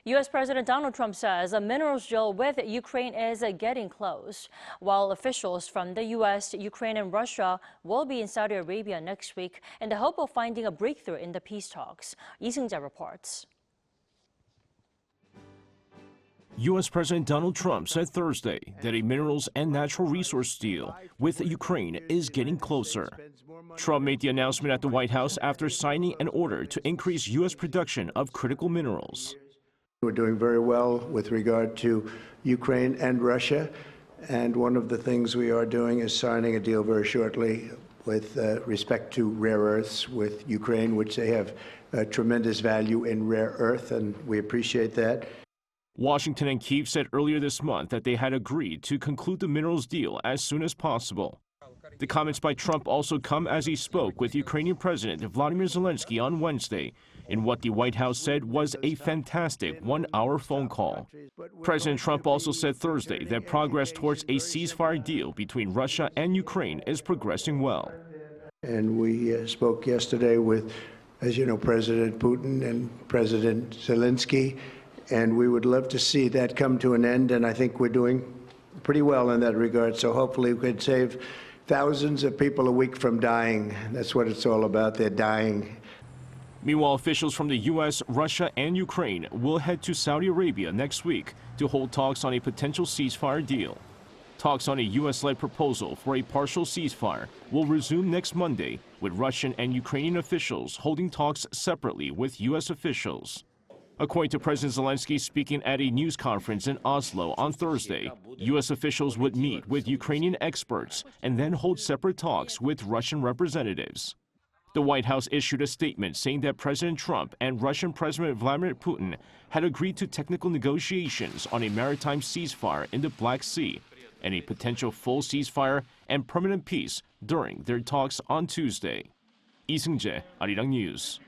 U.S. President Donald Trump says a minerals deal with Ukraine is getting close, while officials from the U.S., Ukraine, and Russia will be in Saudi Arabia next week in the hope of finding a breakthrough in the peace talks. Seung-jae reports. U.S. President Donald Trump said Thursday that a minerals and natural resource deal with Ukraine is getting closer. Trump made the announcement at the White House after signing an order to increase U.S. production of critical minerals. We're doing very well with regard to Ukraine and Russia, and one of the things we are doing is signing a deal very shortly with respect to rare earths with Ukraine, which they have tremendous value in rare earth, and we appreciate that. Washington and Kyiv said earlier this month that they had agreed to conclude the minerals deal as soon as possible. The comments by Trump also come as he spoke with Ukrainian President Vladimir Zelensky on Wednesday in what the White House said was a fantastic one-hour phone call. President Trump also said Thursday that progress towards a ceasefire deal between Russia and Ukraine is progressing well. And we spoke yesterday with, as you know, President Putin and President Zelensky, and we would love to see that come to an end, and I think we're doing pretty well in that regard. So hopefully we could save thousands of people a week from dying. That's what it's all about. They're dying. Meanwhile, officials from the U.S., Russia, and Ukraine will head to Saudi Arabia next week to hold talks on a potential ceasefire deal. Talks on a U.S.-led proposal for a partial ceasefire will resume next Monday, with Russian and Ukrainian officials holding talks separately with U.S. officials. According to President Zelensky speaking at a news conference in Oslo on Thursday, U.S. officials would meet with Ukrainian experts and then hold separate talks with Russian representatives. The White House issued a statement saying that President Trump and Russian President Vladimir Putin had agreed to technical negotiations on a maritime ceasefire in the Black Sea and a potential full ceasefire and permanent peace during their talks on Tuesday. Seung-jae, Arirang News.